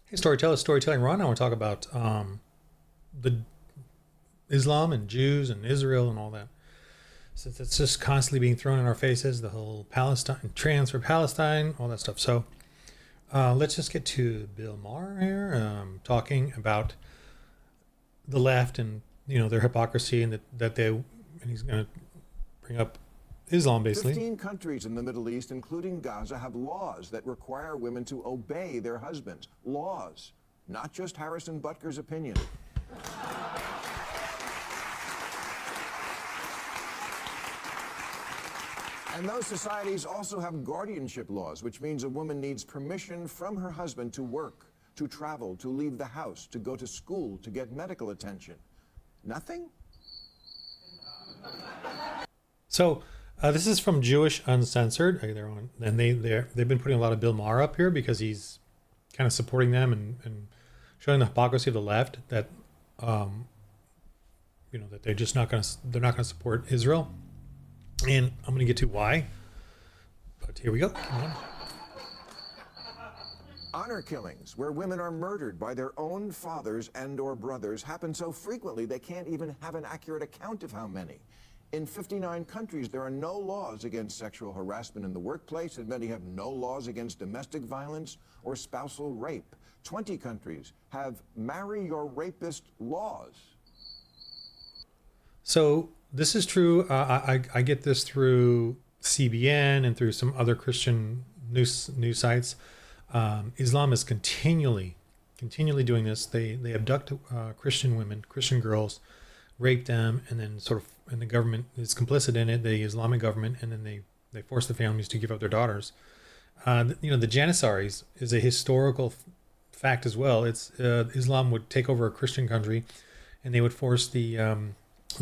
Hey, storytelling. Ron, I want to talk about the Islam and Jews and Israel and all that. Since it's just constantly being thrown in our faces, the whole Palestine transfer, Palestine, all that stuff. So let's just get to Bill Maher here, talking about the left and their hypocrisy and and he's going to bring up Islam basically. 15 countries in the Middle East, including Gaza, have laws that require women to obey their husbands. Laws, not just Harrison Butker's opinion. And those societies also have guardianship laws, which means a woman needs permission from her husband to work, to travel, to leave the house, to go to school, to get medical attention. Nothing? So this is from Jewish Uncensored. They're on, and they've been putting a lot of Bill Maher up here because he's kind of supporting them and showing the hypocrisy of the left that that they're not going to support Israel. And I'm going to get to why. But here we go. Come on. Honor killings, where women are murdered by their own fathers and or brothers, happen so frequently they can't even have an accurate account of how many. In 59 countries, there are no laws against sexual harassment in the workplace, and many have no laws against domestic violence or spousal rape. 20 countries have marry your rapist laws. So this is true. I get this through CBN and through some other Christian news sites. Islam is continually doing this. They abduct Christian women, Christian girls, rape them, and then and the government is complicit in it, the Islamic government, and then they force the families to give up their daughters. The Janissaries is a historical fact as well. It's Islam would take over a Christian country, and they would force the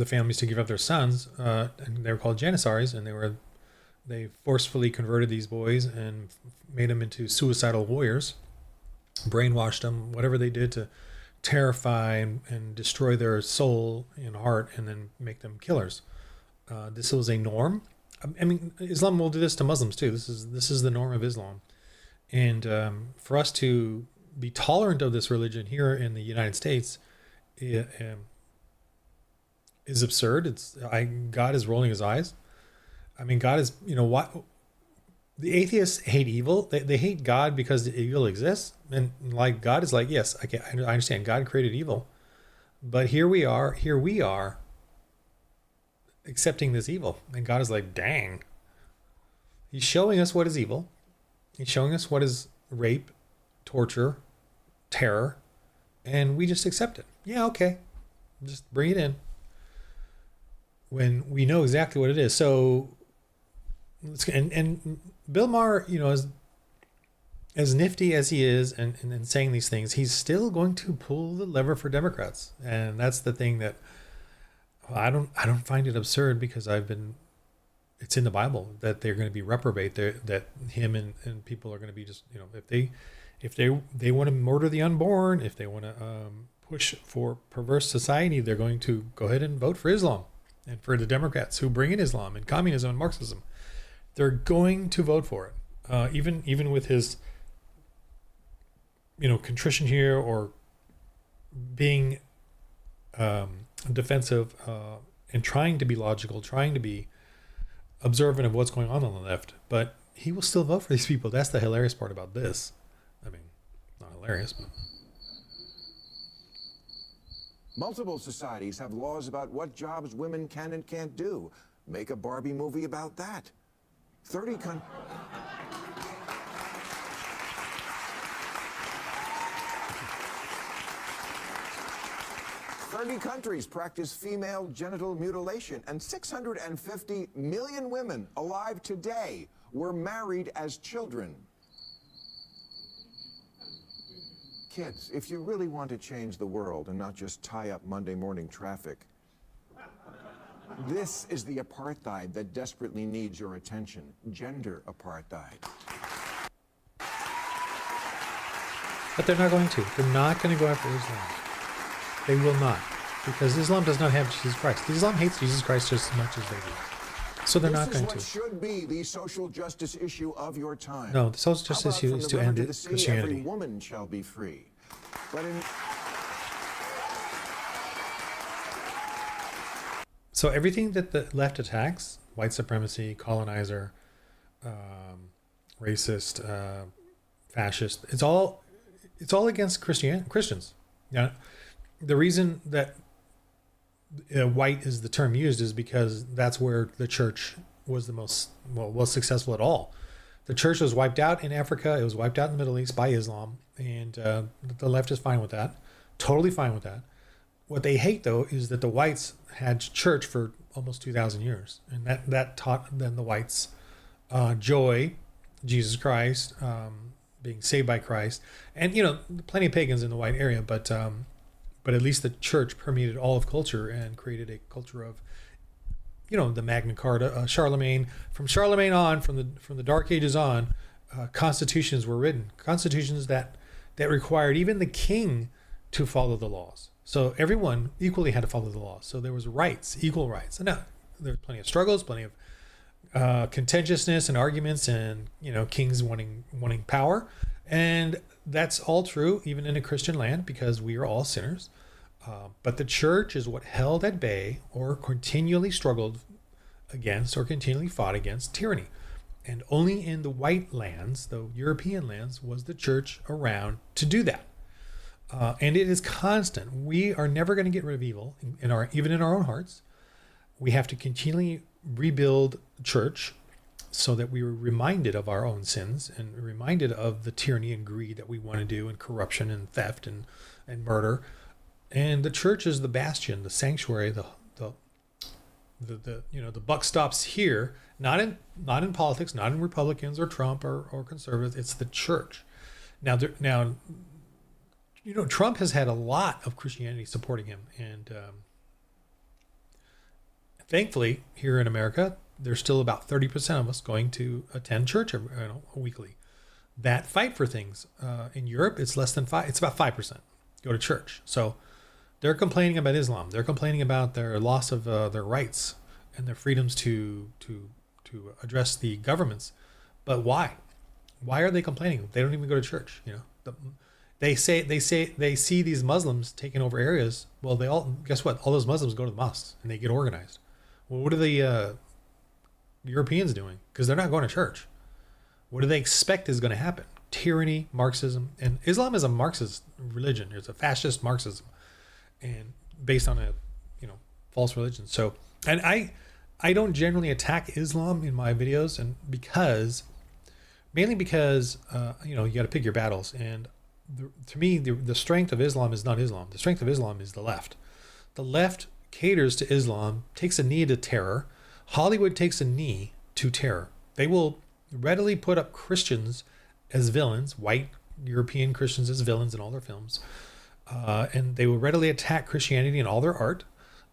families to give up their sons, and they were called Janissaries, and they forcefully converted these boys and made them into suicidal warriors, brainwashed them, whatever they did to terrify and destroy their soul and heart, and then make them killers. This was a norm. I mean, Islam will do this to Muslims too. This is the norm of Islam, and for us to be tolerant of this religion here in the United States is absurd. God is rolling his eyes. I mean, God is, why the atheists hate evil. They hate God because the evil exists. And like God is like, yes, I understand God created evil, but here we are accepting this evil. And God is like, dang, he's showing us what is evil. He's showing us what is rape, torture, terror, and we just accept it. Yeah, okay, just bring it in when we know exactly what it is. So, and Bill Maher, as nifty as he is and saying these things, he's still going to pull the lever for Democrats. And that's the thing that I don't find it absurd, because it's in the Bible that they're going to be reprobate, that him and people are going to be just, if they want to murder the unborn, if they want to push for perverse society, they're going to go ahead and vote for Islam. And for the Democrats who bring in Islam and communism and Marxism, they're going to vote for it. Even with his, contrition here, or being defensive and trying to be logical, trying to be observant of what's going on the left, but he will still vote for these people. That's the hilarious part about this. I mean, not hilarious, but... Multiple societies have laws about what jobs women can and can't do. Make a Barbie movie about that. 30 countries practice female genital mutilation, and 650 million women alive today were married as children. Kids, if you really want to change the world and not just tie up Monday morning traffic, this is the apartheid that desperately needs your attention. Gender apartheid. But they're not going to. They're not going to go after Islam. They will not. Because Islam does not have Jesus Christ. Islam hates Jesus Christ just as much as they do. So they're not This is going what to. should be the social justice issue of your time. No, the social How justice about issue from is the to river end to the sea, Christianity. every woman shall be free. But in So everything that the left attacks, white supremacy, colonizer, racist, fascist, it's all against Christians. Now, the reason that white is the term used is because that's where the church was the most was successful at all. The church was wiped out in Africa. It was wiped out in the Middle East by Islam, and the left is fine with that, totally fine with that. What they hate, though, is that the whites had church for almost 2,000 years, and that taught then the whites joy, Jesus Christ, being saved by Christ, and plenty of pagans in the white area, but at least the church permeated all of culture and created a culture of, the Magna Carta, Charlemagne. From Charlemagne on, from the Dark Ages on, constitutions were written, constitutions that required even the king to follow the laws. So everyone equally had to follow the laws. So there was rights, equal rights. And now there's plenty of struggles, plenty of contentiousness and arguments, and kings wanting power, and that's all true even in a Christian land because we are all sinners. But the church is what held at bay or continually struggled against or continually fought against tyranny. And only in the white lands, the European lands, was the church around to do that. And it is constant. We are never going to get rid of evil even in our own hearts. We have to continually rebuild church so that we are reminded of our own sins and reminded of the tyranny and greed that we want to do, and corruption and theft and murder. And the church is the bastion, the sanctuary, the buck stops here, not in politics, not in Republicans or Trump or conservatives. It's the church. Now, Trump has had a lot of Christianity supporting him, and thankfully, here in America, there's still about 30% of us going to attend church weekly that fight for things. In Europe, it's less than 5%. It's about 5% go to church. So they're complaining about Islam. They're complaining about their loss of their rights and their freedoms to address the governments. But why? Why are they complaining? They don't even go to church. They see these Muslims taking over areas. Well, guess what? All those Muslims go to the mosques and they get organized. Well, what are the Europeans doing? Because they're not going to church. What do they expect is going to happen? Tyranny, Marxism, and Islam is a Marxist religion. It's a fascist Marxism, and based on a false religion. So, and I don't generally attack Islam in my videos, and mainly because you got to pick your battles. And to me, the strength of Islam is not Islam. The strength of Islam is the left. The left caters to Islam, takes a knee to terror. Hollywood takes a knee to terror. They will readily put up Christians as villains, white European Christians as villains in all their films. And they will readily attack Christianity in all their art,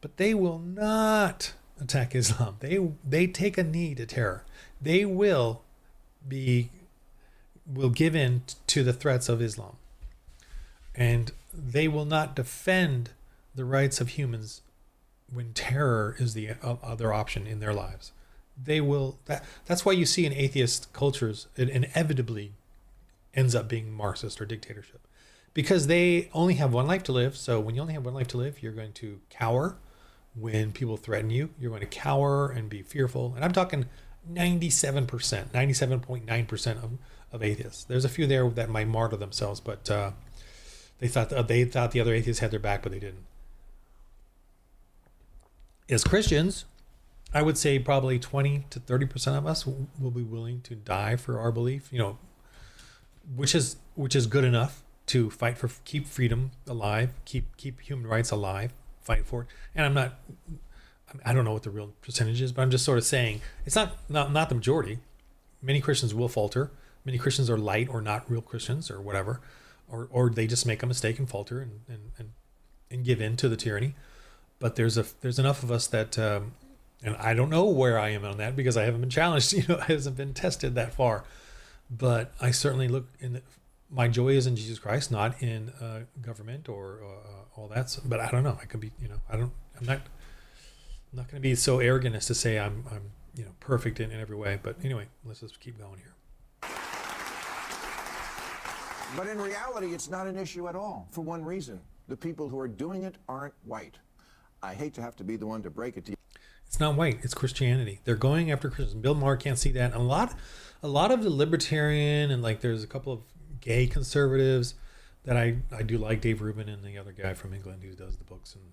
but they will not attack Islam. They take a knee to terror. They will give in to the threats of Islam. And they will not defend the rights of humans when terror is the other option in their lives. That's why you see in atheist cultures, it inevitably ends up being Marxist or dictatorship, because they only have one life to live. So when you only have one life to live, you're going to cower when people threaten you. You're going to cower and be fearful. And I'm talking 97%, 97.9% of atheists. There's a few there that might martyr themselves, but they thought the other atheists had their back, but they didn't. As Christians, I would say probably 20 to 30% of us will be willing to die for our belief, which is good enough to fight for, keep freedom alive, keep human rights alive, fight for it. And I don't know what the real percentage is, but I'm just sort of saying it's not the majority. Many Christians will falter. Many Christians are light or not real Christians or whatever, or they just make a mistake and falter and give in to the tyranny. But there's enough of us that, and I don't know where I am on that because I haven't been challenged. It hasn't been tested that far. But I certainly look my joy is in Jesus Christ, not in government or all that. But I don't know. I could be, I'm not. not going to be so arrogant as to say I'm perfect in every way. But anyway, let's just keep going here. But in reality, it's not an issue at all, for one reason. The people who are doing it aren't white. I hate to have to be the one to break it to you. It's not white. It's Christianity. They're going after Christians. Bill Maher can't see that. And a lot of the libertarian and like there's a couple of gay conservatives that I do like, Dave Rubin and the other guy from England who does the books and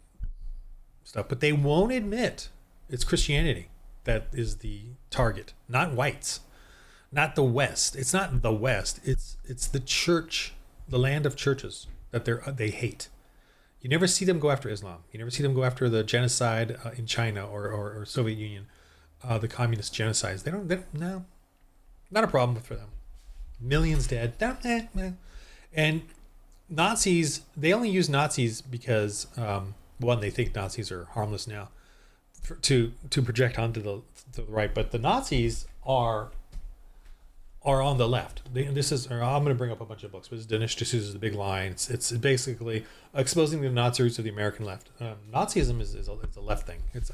stuff. But they won't admit it's Christianity that is the target, not whites, not the West. It's not the West. It's the church, the land of churches that they hate. You never see them go after Islam. You never see them go after the genocide in China or Soviet Union, the communist genocides. No, not a problem for them. Millions dead. And Nazis, they only use Nazis because, one, they think Nazis are harmless now to project onto the right. But the Nazis are on the left. I'm going to bring up a bunch of books, but Dinesh D'Souza's The Big Lie. It's basically exposing the Nazi roots of the American left. Nazism is a left thing. It's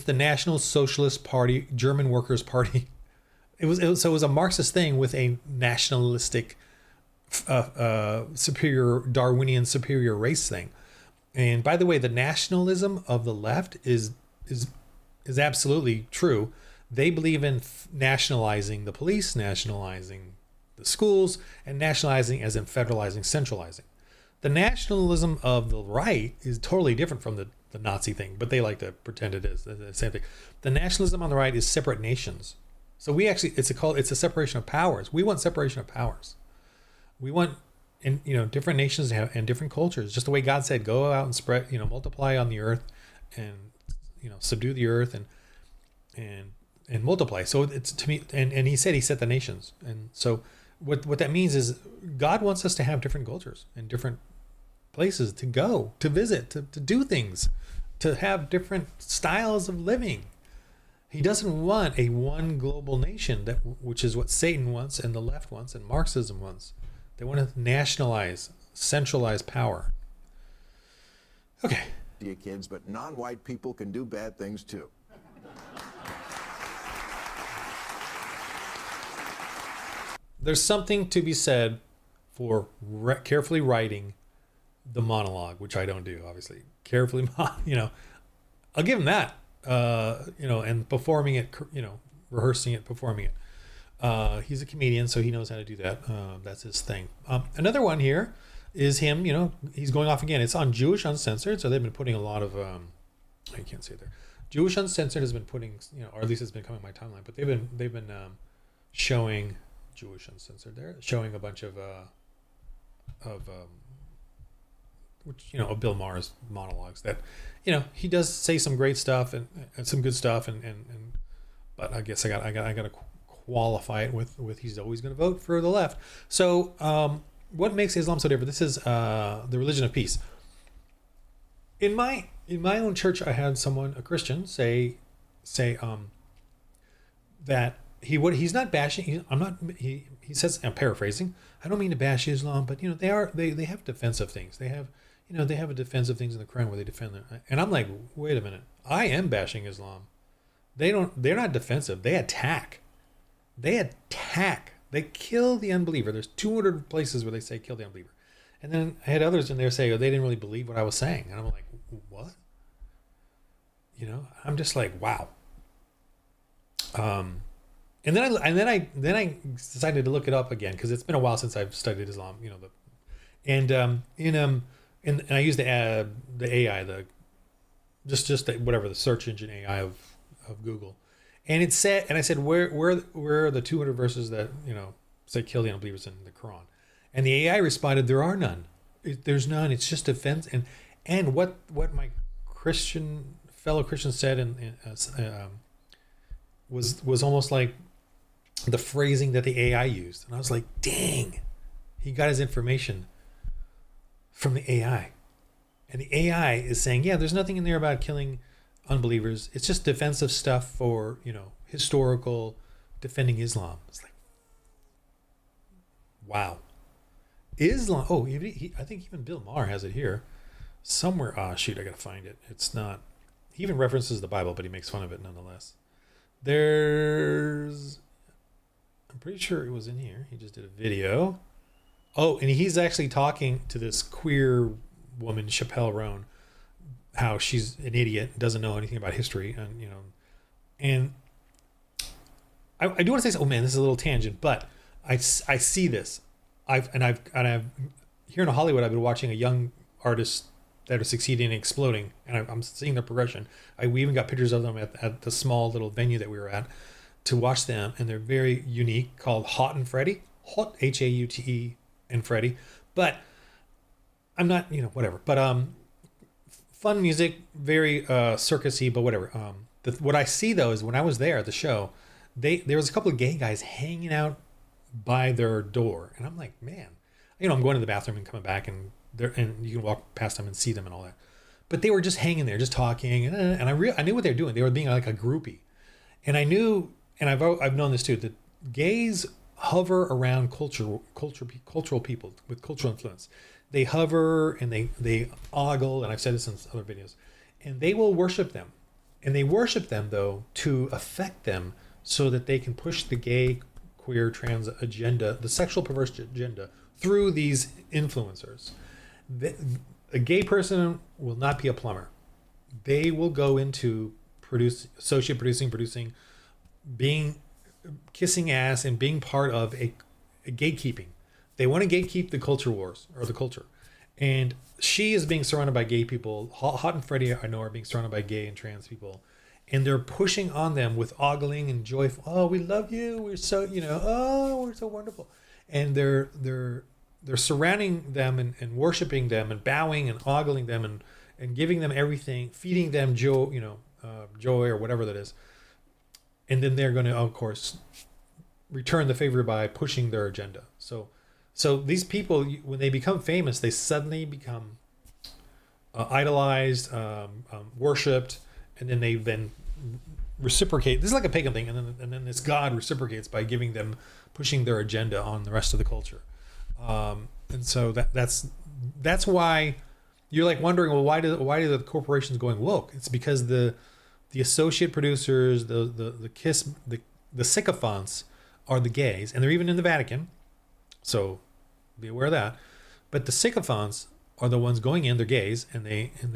the National Socialist Party, German Workers' Party. It was a Marxist thing with a nationalistic, superior Darwinian superior race thing. And by the way, the nationalism of the left is absolutely true. They believe in nationalizing the police, nationalizing the schools, and nationalizing as in federalizing, centralizing. The nationalism of the right is totally different from the Nazi thing, but they like to pretend it is the same thing. The nationalism on the right is separate nations. So we actually, it's a separation of powers. We want separation of powers. We want, different nations and different cultures, just the way God said, go out and spread, multiply on the earth and, subdue the earth and multiply. So it's to me, and he said he set the nations. And so what that means is God wants us to have different cultures and different places to go, to visit, to do things, to have different styles of living. He doesn't want a one global nation, which is what Satan wants and the left wants and Marxism wants. They want to nationalize, centralize power. Okay. You kids, but non-white people can do bad things too. There's something to be said for carefully writing the monologue, which I don't do, obviously. Carefully, I'll give him that, and performing it, rehearsing it, performing it. He's a comedian, so he knows how to do that. That's his thing. Another one here is him, he's going off again. It's on Jewish Uncensored, so they've been putting a lot of, I can't say it there. Jewish Uncensored has been putting, or at least it's been coming on my timeline, but they've been showing Jewish Uncensored there, showing a bunch of Bill Maher's monologues that, he does say some great stuff and some good stuff and but I guess I got to qualify it with he's always going to vote for the left. So what makes Islam so different? This is the religion of peace. In my own church, I had a Christian say that he's not bashing. He says, I'm paraphrasing, I don't mean to bash Islam, but they have defensive things. They have a defensive things in the Quran where they defend them. And I'm like, wait a minute, I am bashing Islam. They're not defensive. They attack. They kill the unbeliever. There's 200 places where they say kill the unbeliever. And then I had others in there say, they didn't really believe what I was saying. And I'm like, what? I'm just like, wow. And then I decided to look it up again because it's been a while since I've studied Islam. And I used the AI, just whatever the search engine AI of Google, and it said, and I said, where are the 200 verses that say kill the unbelievers in the Quran? And the AI responded, there are none. There's none. It's just offense. And what my fellow Christians said was almost like the phrasing that the AI used. And I was like, dang, he got his information from the AI. And the AI is saying, yeah, there's nothing in there about killing unbelievers. It's just defensive stuff for, historical defending Islam. It's like, wow. Islam. Oh, I think even Bill Maher has it here somewhere. Shoot, I got to find it. It's not He even references the Bible, but he makes fun of it nonetheless. I'm pretty sure it was in here. He just did a video. Oh, and he's actually talking to this queer woman, Chappelle Roan, how she's an idiot, doesn't know anything about history, and I do want to say, oh man, this is a little tangent, but I see this. I've here in Hollywood, I've been watching a young artist that are succeeding and exploding, and I'm seeing their progression. We even got pictures of them at the small little venue that we were at to watch them, and they're very unique, called Hot and Freddy. Hot, Haute and Freddy. But I'm not, whatever. But fun music, very circusy, but whatever. What I see though is when I was there at the show, there was a couple of gay guys hanging out by their door, and I'm like, man, I'm going to the bathroom and coming back, and you can walk past them and see them and all that. But they were just hanging there, just talking, and I knew what they were doing. They were being like a groupie, and I knew, and I've known this too, that gays hover around cultural people with cultural influence. They hover and they ogle, and I've said this in other videos, and they will worship them, and they worship them though to affect them so that they can push the gay, queer, trans agenda, the sexual perverse agenda, through these influencers. A gay person will not be a plumber. They will go into producing, kissing ass and being part of a gatekeeping. They want to gatekeep the culture wars, or the culture. And she is being surrounded by gay people. Hot and Freddy, I know, are being surrounded by gay and trans people. And they're pushing on them with ogling and joyful. Oh, we love you. We're so, oh, we're so wonderful. And they're surrounding them and worshiping them and bowing and ogling them and giving them everything, feeding them joy, joy or whatever that is. And then they're going to, of course, return the favor by pushing their agenda. So these people, when they become famous, they suddenly become idolized, worshipped, and then they reciprocate. This is like a pagan thing, and then this God reciprocates by pushing their agenda on the rest of the culture. And so that's why you're like wondering, well, why do the corporations going woke? It's because the associate producers, the sycophants are the gays, and they're even in the Vatican. So be aware of that. But the sycophants are the ones going in. They're gays, and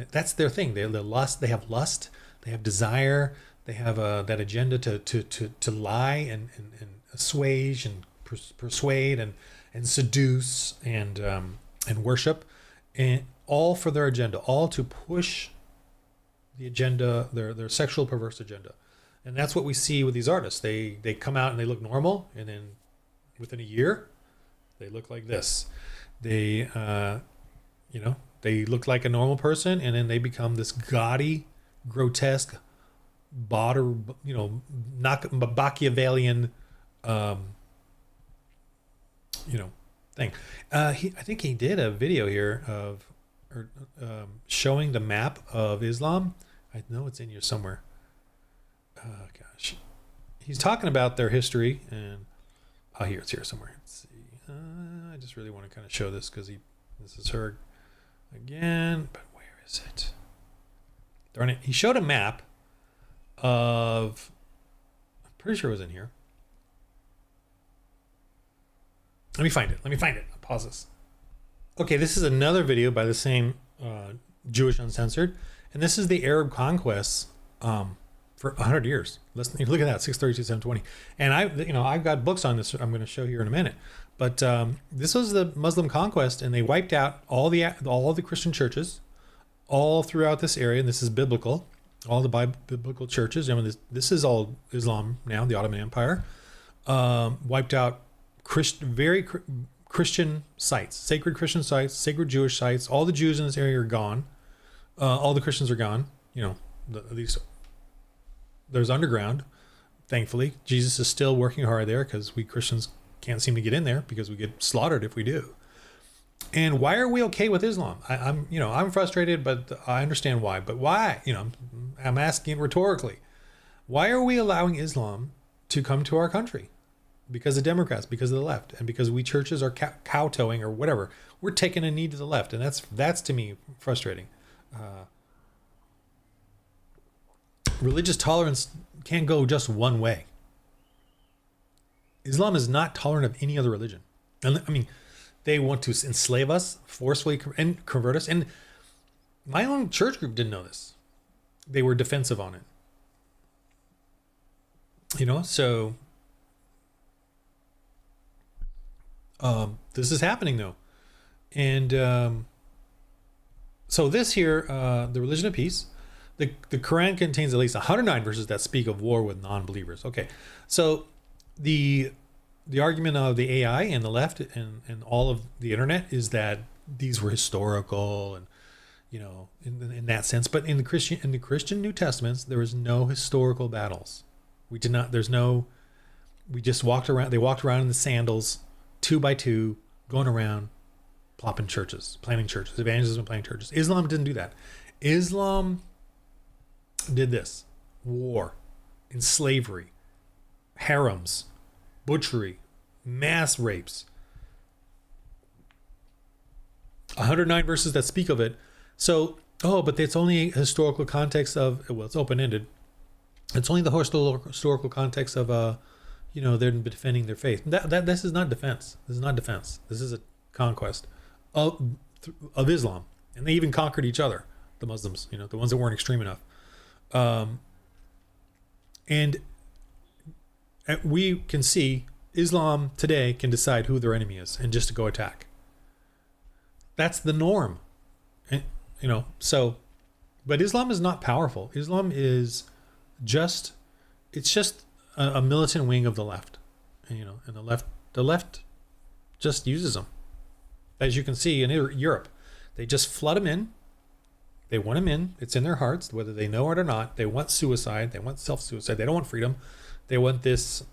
that's their thing. They lust. They have lust. They have desire. They have that agenda to lie and assuage and persuade and seduce and worship, and all for their agenda, all to push the agenda, their sexual perverse agenda. And that's what we see with these artists. They come out and they look normal, and then within a year, they look like this. They they look like a normal person, and then they become this gaudy, grotesque, Machiavellian, thing. I think he did a video here of showing the map of Islam. I know it's in here somewhere. Oh gosh, he's talking about their history, and here it's here somewhere. Let's see. I just really want to kind of show this because this is her again, but where is it? Darn it! He showed a map of. I'm pretty sure it was in here. Let me find it. I'll pause this. Okay, this is another video by the same Jewish Uncensored, and this is the Arab conquests for 100 years. Look at that, 632, 720. And I've got books on this. I'm going to show here in a minute. But this was the Muslim conquest, and they wiped out all the Christian churches all throughout this area. And this is biblical, all the biblical churches. This is all Islam now, the Ottoman Empire. Wiped out very Christian sites, sacred Christian sites, sacred Jewish sites. All the Jews in this area are gone. All the Christians are gone. At least there's underground. Thankfully, Jesus is still working hard there because we Christians can't seem to get in there because we get slaughtered if we do. And why are we okay with Islam? I'm frustrated, but I understand why. But why? I'm asking rhetorically. Why are we allowing Islam to come to our country? Because of Democrats, because of the left, and because we churches are kowtowing or whatever. We're taking a knee to the left, and that's to me frustrating. religious tolerance can't go just one way. Islam is not tolerant of any other religion. And I mean, they want to enslave us, forcefully and convert us. And my own church group didn't know this. They were defensive on it. So this is happening though. And so this here, the religion of peace, the Quran contains at least 109 verses that speak of war with non-believers. Okay, so the argument of the AI and the left and all of the internet is that these were historical and in that sense. But in the Christian New Testaments, there is no historical battles. We just walked around. They walked around in the sandals, 2 by 2, going around, planting churches, evangelism, planting churches. Islam didn't do that. Islam did this: war, and slavery, harems, butchery, mass rapes. 109 verses that speak of it. So, but it's only historical context of, well, it's open-ended. It's only the historical context of, they're defending their faith. This is not defense. This is not defense. This is a conquest of Islam. And they even conquered each other, the Muslims, the ones that weren't extreme enough. And we can see Islam today can decide who their enemy is and just to go attack. That's the norm. And, but Islam is not powerful. Islam is just a militant wing of the left. And the left just uses them. As you can see in Europe, they just flood them in. They want them in. It's in their hearts, whether they know it or not. They want suicide. They want self-suicide. They don't want freedom. They want this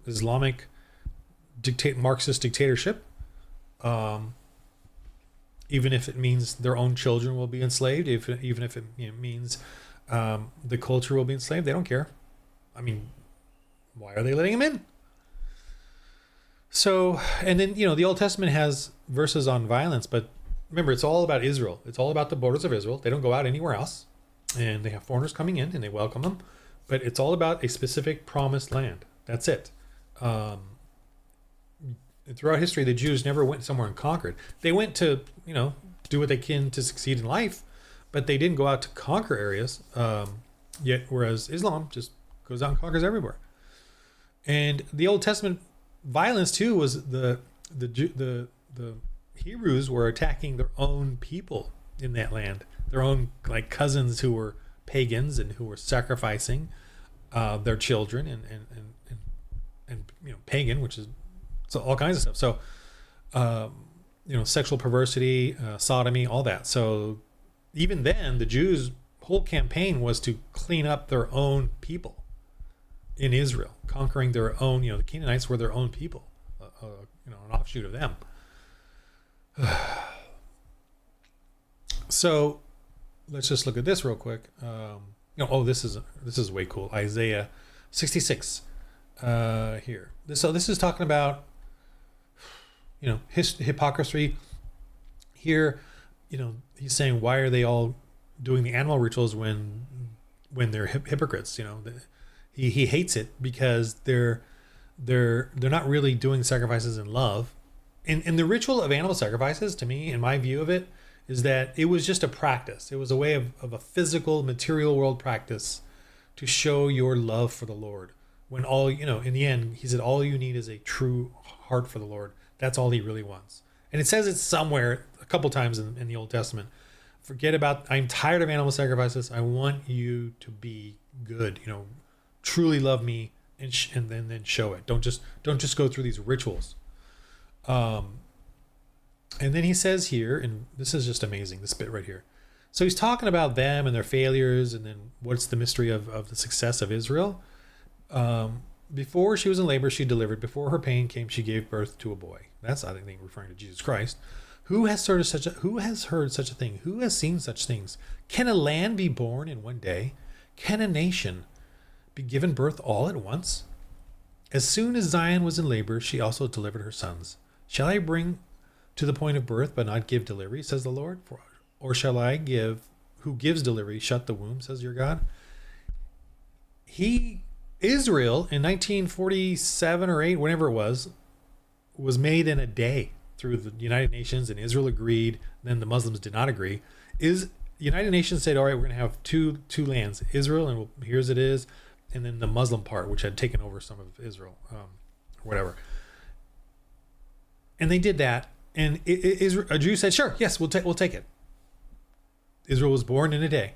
Islamic Marxist dictatorship. Even if it means their own children will be enslaved, even if it means the culture will be enslaved, they don't care. I mean, why are they letting them in? So, and then, the Old Testament has verses on violence, but remember, it's all about Israel. It's all about the borders of Israel. They don't go out anywhere else, and they have foreigners coming in and they welcome them, but it's all about a specific promised land. That's it. Throughout history, the Jews never went somewhere and conquered. They went to, do what they can to succeed in life, but they didn't go out to conquer areas. Yet, whereas Islam just goes out and conquers everywhere. And the Old Testament violence too was the Hebrews were attacking their own people in that land, their own cousins who were pagans and who were sacrificing their children and pagan, which is all kinds of stuff. So sexual perversity, sodomy, all that. So even then, the Jews' whole campaign was to clean up their own people in Israel, conquering their own. The Canaanites were their own people, an offshoot of them. So let's just look at this real quick. This is way cool. Isaiah 66 here. This is talking about hypocrisy here. He's saying, why are they all doing the animal rituals when they're hypocrites? He hates it because they're not really doing sacrifices in love. And the ritual of animal sacrifices, to me, in my view of it, is that it was just a practice. It was a way of a physical, material world practice to show your love for the Lord. When all, in the end, he said, all you need is a true heart for the Lord. That's all he really wants. And it says it somewhere a couple times in the Old Testament. I'm tired of animal sacrifices. I want you to be good, truly love me and then show it. Don't just go through these rituals. And then he says here, and this is just amazing, this bit right here. So he's talking about them and their failures, and then what's the mystery of the success of Israel. Before she was in labor, she delivered. Before her pain came, she gave birth to a boy. That's, I think, referring to Jesus Christ. Who has heard such a thing? Who has seen such things? Can a land be born in one day? Can a nation be given birth all at once? As soon as Zion was in labor, she also delivered her sons. Shall I bring to the point of birth, but not give delivery, says the Lord? Or shall I give who gives delivery, shut the womb, says your God. Israel in 1947 or 8, whenever it was made in a day through the United Nations, and Israel agreed. Then the Muslims did not agree. The United Nations said, all right, we're going to have two lands, Israel, and here's it is, and then the Muslim part, which had taken over some of Israel, or whatever. And they did that, and a Jew said, sure, yes, we'll take it. Israel was born in a day.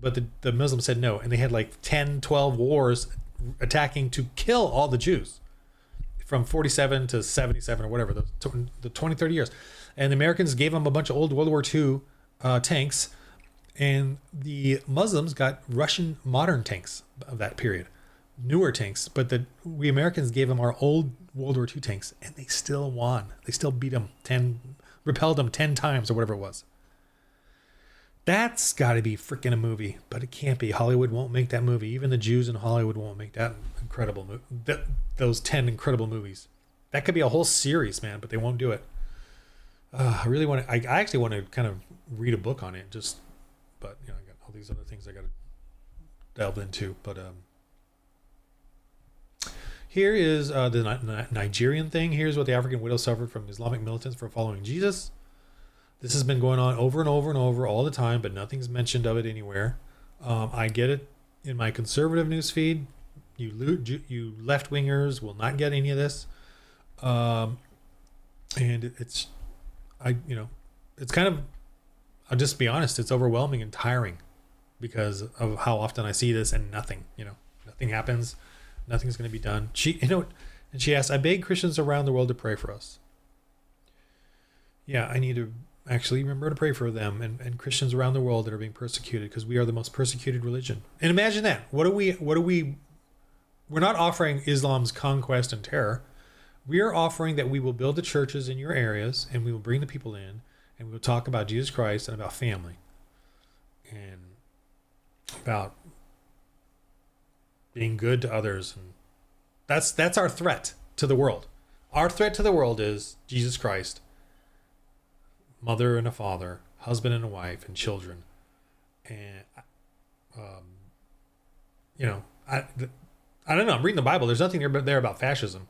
But the Muslims said no, and they had like 10, 12 wars attacking to kill all the Jews from 47 to 77 or whatever, the 20, 30 years. And the Americans gave them a bunch of old World War II tanks, and the Muslims got Russian modern tanks of that period, newer tanks. But we Americans gave them our old World War II tanks, and they still won. They still beat them repelled them 10 times or whatever it was. That's got to be freaking a movie, but it can't be. Hollywood won't make that movie. Even the Jews in Hollywood won't make that incredible movie. Those 10 incredible movies. That could be a whole series, man, but they won't do it. I really want to. I actually want to kind of read a book on it. But I got all these other things I got to delve into. But here is the Nigerian thing. Here's what the African widow suffered from Islamic militants for following Jesus. This has been going on over and over and over all the time, but nothing's mentioned of it anywhere. I get it in my conservative news feed. You left wingers will not get any of this, and it's kind of. I'll just be honest. It's overwhelming and tiring because of how often I see this and nothing. Nothing happens. Nothing's going to be done. And she asked, I beg Christians around the world to pray for us. Yeah, I need to actually remember to pray for them and Christians around the world that are being persecuted, because we are the most persecuted religion. And imagine that. We're not offering Islam's conquest and terror. We are offering that we will build the churches in your areas, and we will bring the people in, and we will talk about Jesus Christ and about family and about being good to others. And that's our threat to the world. Our threat to the world is Jesus Christ, mother and a father, husband and a wife, and children. And I don't know. I'm reading the Bible. There's nothing there about fascism.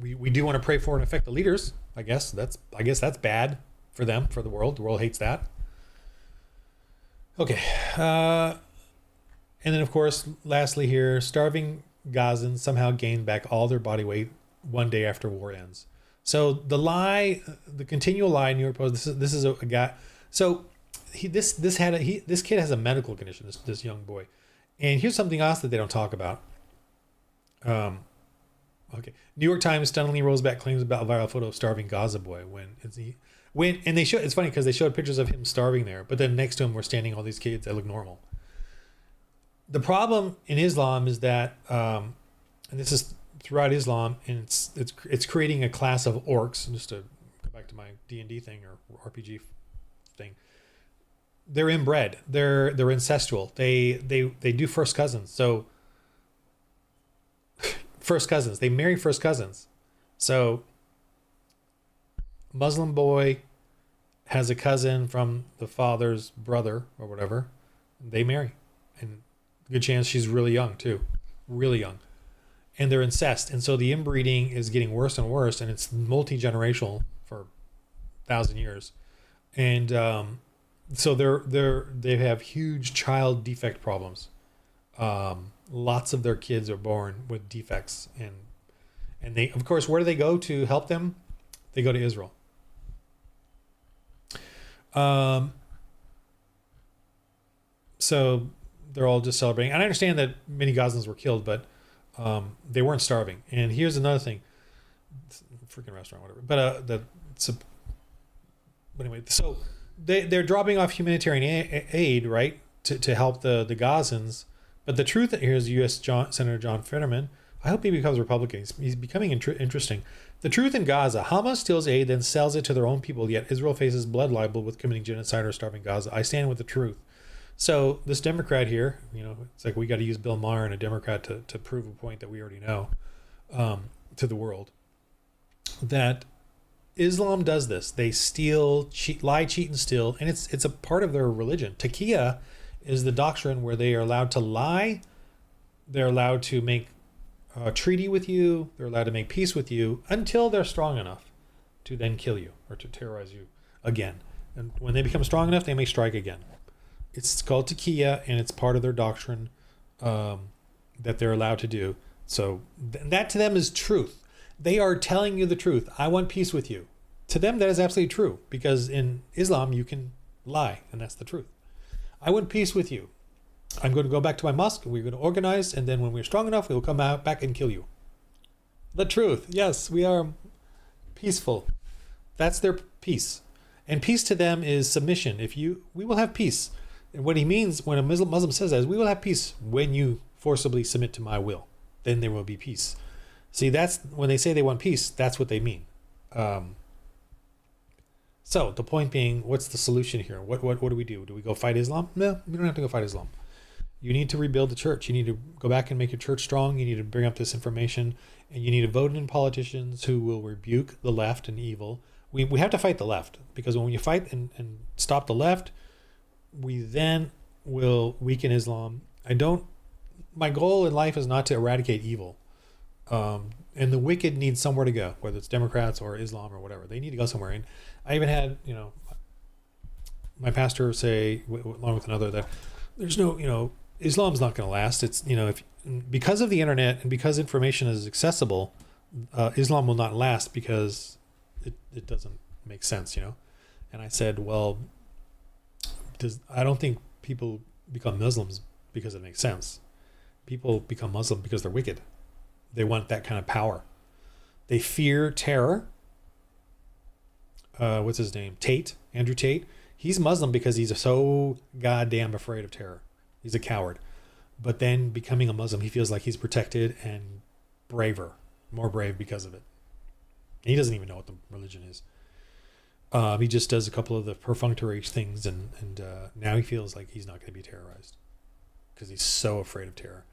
We do want to pray for and affect the leaders. I guess that's bad for them, for the world. The world hates that. Okay. And then, of course, lastly here, starving Gazans somehow gained back all their body weight one day after war ends. So the continual lie in New York Post. This is a guy. So this kid has a medical condition. This young boy, and here's something else that they don't talk about. Okay, New York Times stunningly rolls back claims about viral photo of starving Gaza boy and they show. It's funny because they showed pictures of him starving there, but then next to him were standing all these kids that look normal. The problem in Islam is that, and this is throughout Islam, and it's creating a class of orcs. Just to go back to my D&D thing or RPG thing, they're inbred. They're incestual. They do first cousins. So first cousins. They marry first cousins. So Muslim boy has a cousin from the father's brother or whatever. They marry, and good chance she's really young too, really young. And they're incest, and so the inbreeding is getting worse and worse, and it's multi-generational for 1,000 years, and so they have huge child defect problems. Lots of their kids are born with defects, and they, of course, where do they go to help them? They go to Israel. So they're all just celebrating, and I understand that many Gazans were killed, but they weren't starving. And here's another thing, freaking restaurant, whatever. But anyway, so they're dropping off humanitarian aid, right, to help the Gazans. But the truth here is U.S. Senator John Fetterman. I hope he becomes Republican. He's becoming interesting. The truth in Gaza: Hamas steals aid, then sells it to their own people. Yet Israel faces blood libel with committing genocide or starving Gaza. I stand with the truth. So this Democrat here, it's like we got to use Bill Maher and a Democrat to prove a point that we already know to the world, that Islam does this. They steal, cheat, lie, cheat, and steal, and it's a part of their religion. Taqiyya is the doctrine where they are allowed to lie. They're allowed to make a treaty with you. They're allowed to make peace with you until they're strong enough to then kill you or to terrorize you again. And when they become strong enough, they may strike again. It's called Taqiyya, and it's part of their doctrine that they're allowed to do. So that to them is truth. They are telling you the truth. I want peace with you. To them, that is absolutely true, because in Islam, you can lie, and that's the truth. I want peace with you. I'm going to go back to my mosque. We're going to organize, and then when we're strong enough, we will come out back and kill you. The truth. Yes, we are peaceful. That's their peace. And peace to them is submission. We will have peace. And what he means when a Muslim says that is, we will have peace when you forcibly submit to my will. Then there will be peace. See, that's when they say they want peace, that's what they mean. So the point being, what's the solution here? What do we do? Do we go fight Islam? No, we don't have to go fight Islam. You need to rebuild the church. You need to go back and make your church strong. You need to bring up this information, and you need to vote in politicians who will rebuke the left and evil. We have to fight the left, because when you fight and stop the left, we then will weaken Islam. My goal in life is not to eradicate evil. And the wicked need somewhere to go, whether it's Democrats or Islam or whatever. They need to go somewhere. And I even had, my pastor say, along with another, that there's no, Islam's not going to last. It's, because of the internet and because information is accessible, Islam will not last because it doesn't make sense, And I said, well, I don't think people become Muslims because it makes sense. People become Muslim because they're wicked. They want that kind of power. They fear terror. What's his name? Andrew Tate. He's Muslim because he's so goddamn afraid of terror. He's a coward. But then becoming a Muslim, he feels like he's protected and more brave because of it. And he doesn't even know what the religion is. He just does a couple of the perfunctory things, and now he feels like he's not going to be terrorized because he's so afraid of terror.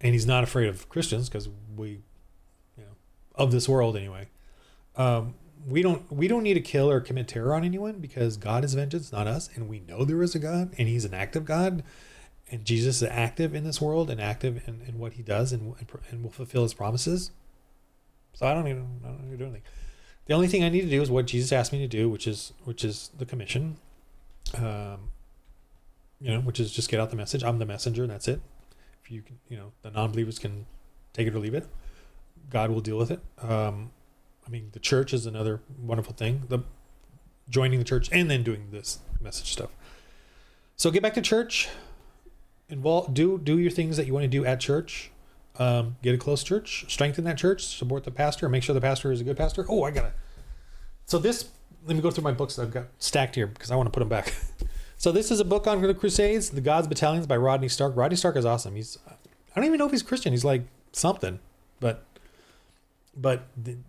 And he's not afraid of Christians because of this world anyway. We don't need to kill or commit terror on anyone because God is vengeance, not us. And we know there is a God, and he's an active God, and Jesus is active in this world and active in what he does and will fulfill his promises. So I don't need to do anything. The only thing I need to do is what Jesus asked me to do, which is the commission, which is just get out the message. I'm the messenger, and that's it. If you can, the non-believers can take it or leave it. God will deal with it. The church is another wonderful thing. Joining the church and then doing this message stuff. So get back to church. Do your things that you want to do at church. Get a close church. Strengthen that church. Support the pastor. Make sure the pastor is a good pastor. So let me go through my books that I've got stacked here because I want to put them back. So this is a book on the Crusades, The God's Battalions by Rodney Stark. Rodney Stark is awesome. I don't even know if he's Christian. He's like something, but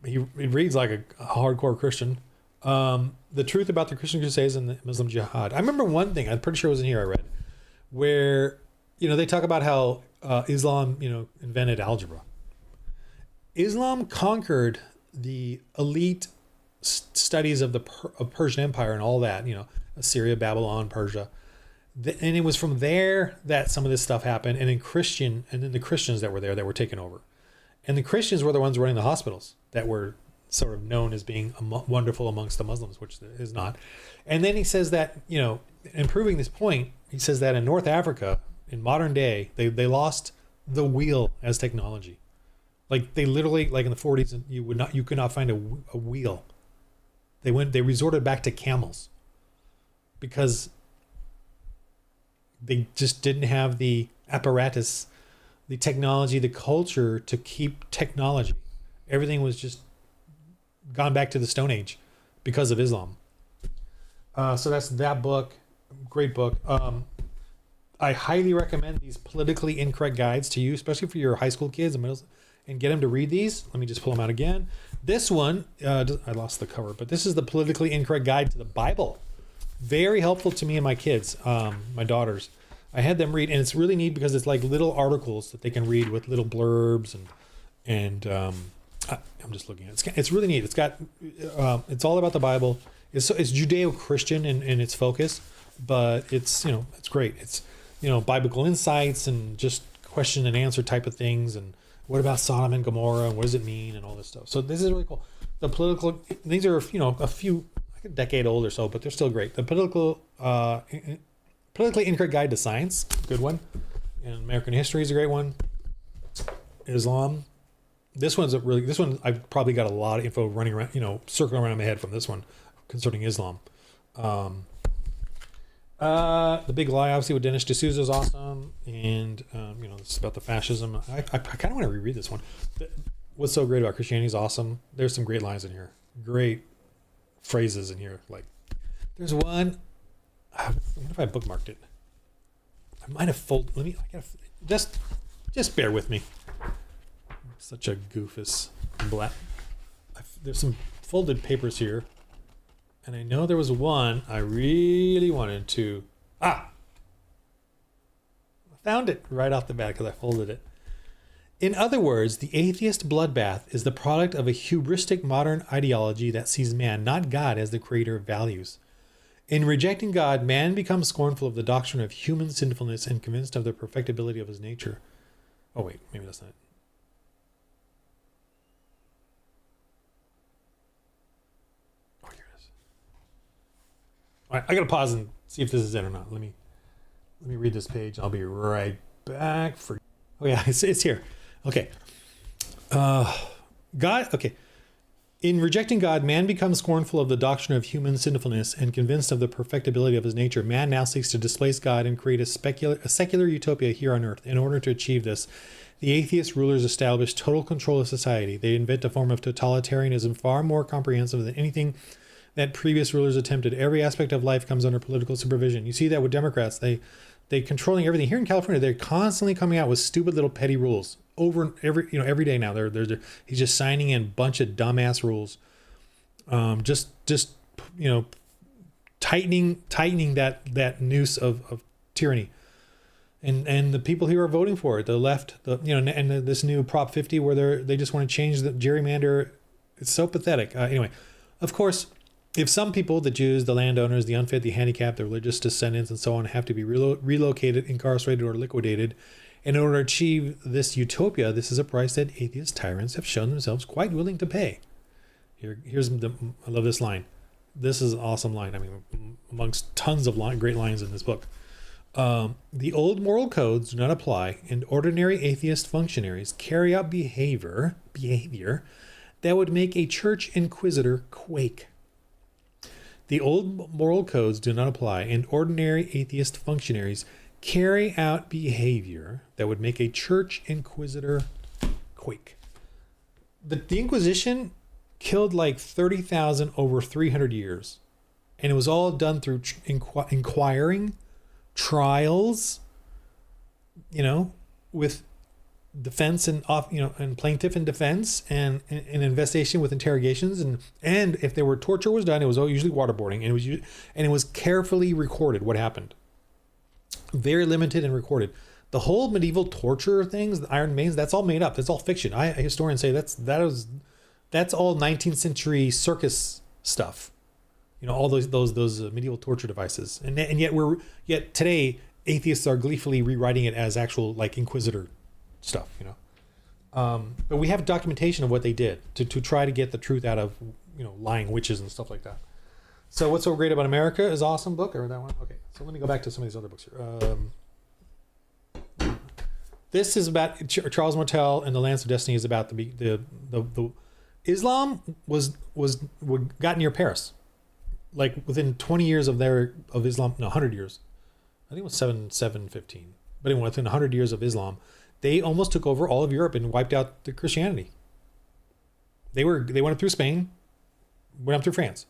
he reads like a hardcore Christian. The truth about the Christian Crusades and the Muslim Jihad. I remember one thing, I'm pretty sure it was in here I read, where, they talk about how Islam, invented algebra. Islam conquered the elite studies of the Persian Empire and all that, Assyria, Babylon, Persia. And it was from there that some of this stuff happened. And then the Christians that were there that were taken over. And the Christians were the ones running the hospitals that were sort of known as being wonderful amongst the Muslims, which is not. And then he says that, in proving this point, he says that in North Africa, in modern day, they lost the wheel as technology. Like they literally, like in the 40s, you could not find a wheel. They resorted back to camels because they just didn't have the apparatus, the technology, the culture to keep technology. Everything was just gone back to the Stone Age because of Islam. So that's that book. Great book. I highly recommend these politically incorrect guides to you, especially for your high school kids and get them to read these. Let me just pull them out again. This one, I lost the cover, but this is the politically incorrect guide to the Bible. Very helpful to me and my kids, my daughters. I had them read, and it's really neat because it's like little articles that they can read with little blurbs and I'm just looking at it. It's really neat. It's got, it's all about the Bible. It's Judeo-Christian in its focus, but it's, it's great. It's, biblical insights and just question and answer type of things. And what about Sodom and Gomorrah and what does it mean and all this stuff. So this is really cool. The political, these are, a few, like a decade old or so, but they're still great. The politically incorrect guide to science, good one. And American history is a great one. Islam. This one I've probably got a lot of info running around, circling around my head from this one concerning Islam. The Big Lie, obviously, with Dennis D'Souza is awesome. And, it's about the fascism. I kind of want to reread this one. What's so great about Christianity is awesome. There's some great lines in here. Great phrases in here. Like, there's one. I wonder if I bookmarked it. I might have folded. Just bear with me. Such a goofus black. There's some folded papers here, and I know there was one I really wanted to. I found it right off the bat because I folded it. In other words, the atheist bloodbath is the product of a hubristic modern ideology that sees man, not God, as the creator of values. In rejecting God, man becomes scornful of the doctrine of human sinfulness and convinced of the perfectibility of his nature. Oh wait, maybe that's not it. All right, I gotta pause and see if this is it or not. Let me read this page. I'll be right back. Oh yeah, it's here. Okay. God. Okay. In rejecting God, man becomes scornful of the doctrine of human sinfulness and convinced of the perfectibility of his nature. Man now seeks to displace God and create a secular utopia here on earth. In order to achieve this, the atheist rulers establish total control of society. They invent a form of totalitarianism far more comprehensive than anything that previous rulers attempted. Every aspect of life comes under political supervision. You see that with Democrats. They controlling everything. Here in California, they're constantly coming out with stupid little petty rules over every day now. He's just signing in a bunch of dumbass rules. Just tightening that noose of tyranny. And the people who are voting for it, the left, and this new Prop 50 where they just want to change the gerrymander. It's so pathetic. Anyway, of course, if some people, the Jews, the landowners, the unfit, the handicapped, the religious descendants, and so on, have to be relocated, incarcerated, or liquidated in order to achieve this utopia, this is a price that atheist tyrants have shown themselves quite willing to pay. I love this line. This is an awesome line. I mean, amongst tons of great lines in this book. The old moral codes do not apply, and ordinary atheist functionaries carry out behavior that would make a church inquisitor quake. The old moral codes do not apply, and ordinary atheist functionaries carry out behavior that would make a church inquisitor quake. The Inquisition killed like 30,000 over 300 years, and it was all done through inquiring, trials, with defense and and plaintiff and defense and investigation with interrogations and if there were torture was done, it was usually waterboarding, and it was carefully recorded what happened. Very limited and recorded. The whole medieval torture things, the Iron Maidens, that's all made up. That's all fiction. Historians say that's all 19th century circus stuff. All those medieval torture devices, and yet today atheists are gleefully rewriting it as actual like Inquisitor stuff, but we have documentation of what they did to try to get the truth out of lying witches and stuff like that. So What's So Great About America is an awesome book. I read that one. Okay, so let me go back to some of these other books here. This is about Charles Martel and the Lance of Destiny. Is about the Islam was got near Paris, like within 20 years of Islam. No, 100 years. I think it was 715. But anyway, within 100 years of Islam, they almost took over all of Europe and wiped out the Christianity. They went up through Spain, went up through France.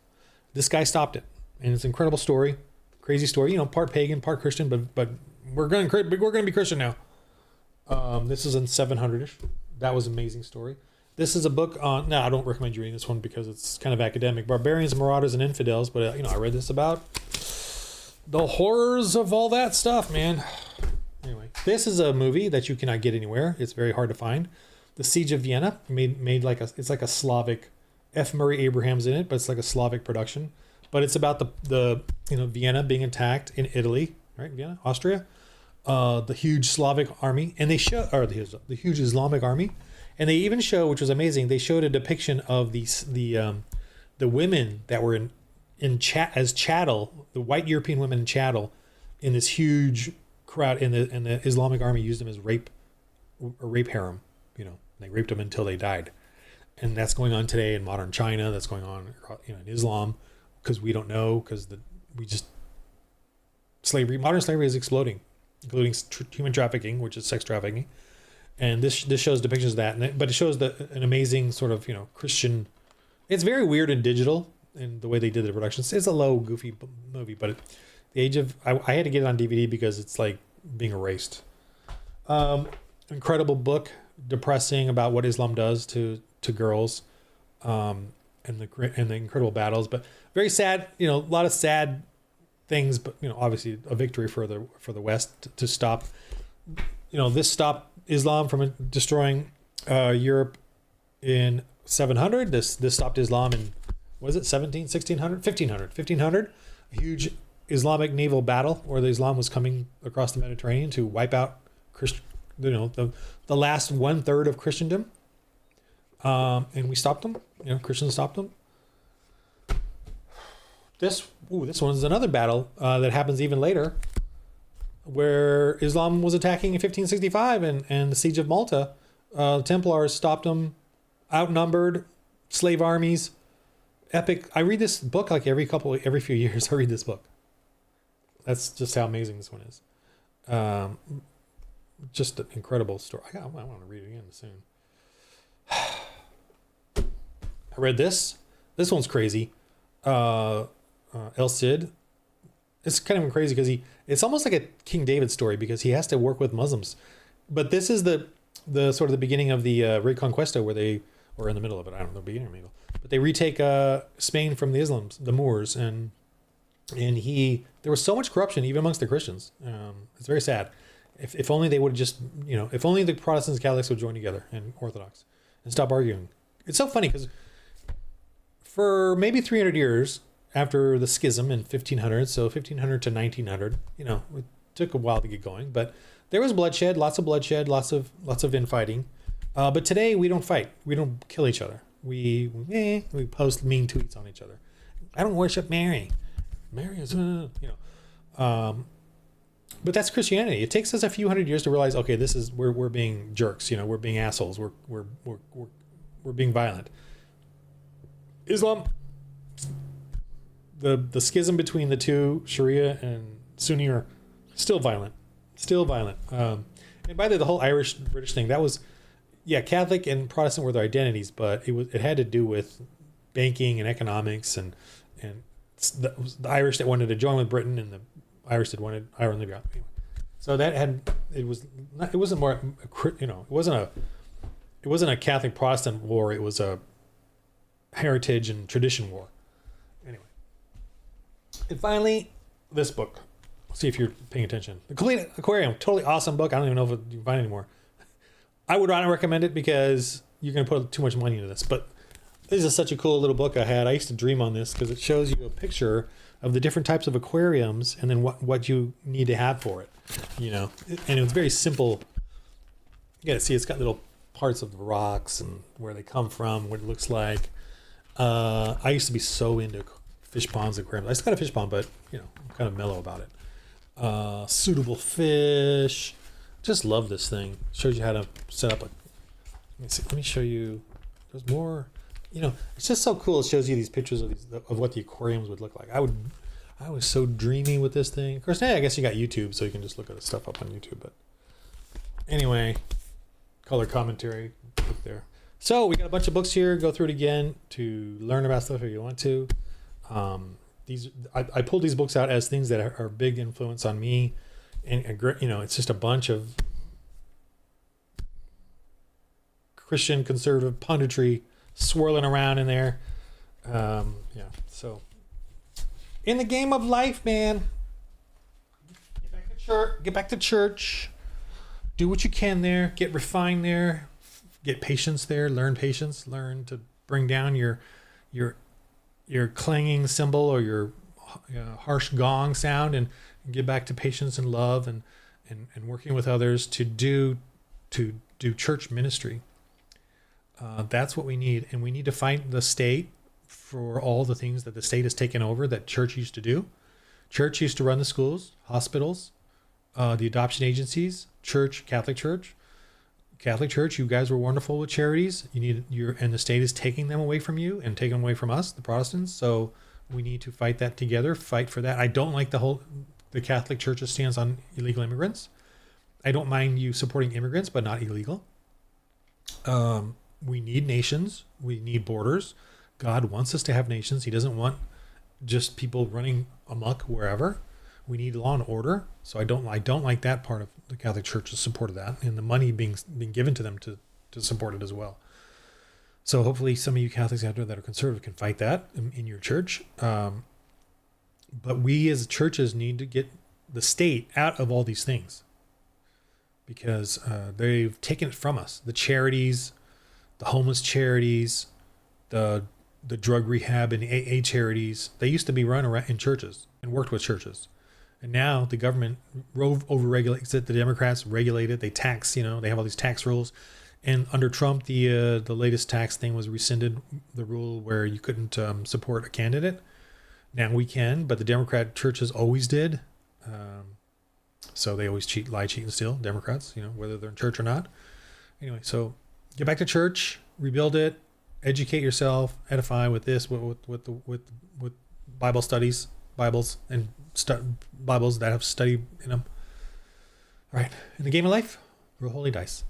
This guy stopped it, and it's an incredible story, crazy story. Part pagan, part Christian, but we're going to be Christian now. This is in 700ish. That was an amazing story. This is a book on. No, I don't recommend you reading this one because it's kind of academic. Barbarians, Marauders, and Infidels. But I read this about the horrors of all that stuff, man. Anyway, this is a movie that you cannot get anywhere. It's very hard to find. the Siege of Vienna, made like it's like a Slavic. F. Murray Abraham's in it, but it's like a Slavic production. But it's about the Vienna being attacked in Italy, right? Vienna, Austria. The huge Slavic army, and they show, or the huge Islamic army, and they even show, which was amazing, they showed a depiction of the women that were as chattel, the white European women in chattel, in this huge crowd, and the Islamic army used them as rape harem. They raped them until they died, and that's going on today in modern China. That's going on, in Islam, because we don't know, because modern slavery is exploding, including human trafficking, which is sex trafficking, and this shows depictions of that. But it shows an amazing sort of Christian. It's very weird and digital in the way they did the productions. It's a low, goofy movie, but the age of I had to get it on DVD because it's like being erased. Incredible book, depressing about what Islam does to girls, and the incredible battles, but very sad. A lot of sad things, but obviously a victory for the West to stop. This stopped Islam from destroying Europe in 700. This stopped Islam in, what is it, 1500? A huge Islamic naval battle where the Islam was coming across the Mediterranean to wipe out the last 1/3 of Christendom. And we stopped them. Christians stopped them. This one's another battle that happens even later, where Islam was attacking in 1565 and the Siege of Malta. The Templars stopped them, outnumbered, slave armies, epic. I read this book like every few years. I read this book. That's just how amazing this one is. Just an incredible story. I want to read it again soon. I read this. This one's crazy. El Cid. It's kind of crazy because it's almost like a King David story because he has to work with Muslims. But this is the sort of the beginning of the Reconquista where they, or in the middle of it, I don't know, beginning or middle. But they retake Spain from the Moors, and there was so much corruption even amongst the Christians. It's very sad. If only they would just, if only the Protestants and Catholics would join together and Orthodox and stop arguing. It's so funny because for maybe 300 years after the schism in 1500, so 1500 to 1900, it took a while to get going, but there was bloodshed, lots of infighting. But today we don't fight. We don't kill each other. We post mean tweets on each other. I don't worship Mary. Mary is, but that's Christianity. It takes us a few hundred years to realize, okay, this is we're being jerks. We're being assholes. We're being violent. Islam, the schism between the two, Sharia and Sunni, are still violent. And by the whole Irish British thing, that was, Catholic and Protestant were their identities, but it had to do with banking and economics and the Irish that wanted to join with Britain and the Irish that wanted Ireland to be out. Anyway, so it wasn't a Catholic Protestant war. It was a heritage and tradition war. Anyway, and finally, this book. See if you're paying attention. The Complete Aquarium, totally awesome book. I don't even know if you can find it anymore. I would not recommend it because you're going to put too much money into this. But this is such a cool little book I had. I used to dream on this because it shows you a picture of the different types of aquariums and then what you need to have for it. And it was very simple. You got to see it's got little parts of the rocks and where they come from, what it looks like. I used to be so into fish ponds, aquariums. I still got a fish pond, but I'm kind of mellow about it. Suitable fish. Just love this thing. Shows you how to set up let me show you. There's more. It's just so cool. It shows you these pictures of what the aquariums would look like. I was so dreamy with this thing. Of course, I guess you got YouTube, so you can just look at the stuff up on YouTube. But anyway, color commentary, look there. So we got a bunch of books here. Go through it again to learn about stuff if you want to. I pulled these books out as things that are big influence on me, and it's just a bunch of Christian conservative punditry swirling around in there. So in the game of life, man, get back to church, do what you can there, get refined there, get patience there, learn patience, learn to bring down your clanging cymbal or your harsh gong sound, and get back to patience and love, and working with others to do church ministry. That's what we need. And we need to fight the state for all the things that the state has taken over that church used to do. Church used to run the schools, hospitals, the adoption agencies, church, Catholic Church. Catholic Church, you guys were wonderful with charities. And the state is taking them away from you and taking them away from us, the Protestants. So we need to fight that together, fight for that. I don't like the Catholic Church's stance on illegal immigrants. I don't mind you supporting immigrants, but not illegal. We need nations. We need borders. God wants us to have nations. He doesn't want just people running amok wherever. We need law and order. So I don't like that part of the Catholic Church's support of that, and the money being given to them to support it as well. So hopefully some of you Catholics out there that are conservative can fight that in your church. But we as churches need to get the state out of all these things, because they've taken it from us. The charities, the homeless charities, the drug rehab and AA charities, they used to be run around in churches and worked with churches. And now the government over-regulates it. The Democrats regulate it. They tax, they have all these tax rules. And under Trump, the latest tax thing was rescinded, the rule where you couldn't support a candidate. Now we can, but the Democrat churches always did. So they always lie, cheat, and steal, Democrats, whether they're in church or not. Anyway, so get back to church, rebuild it, educate yourself, edify with this, with Bible studies, Bibles, and Bibles that have study in them. All right, in the game of life, roll holy dice.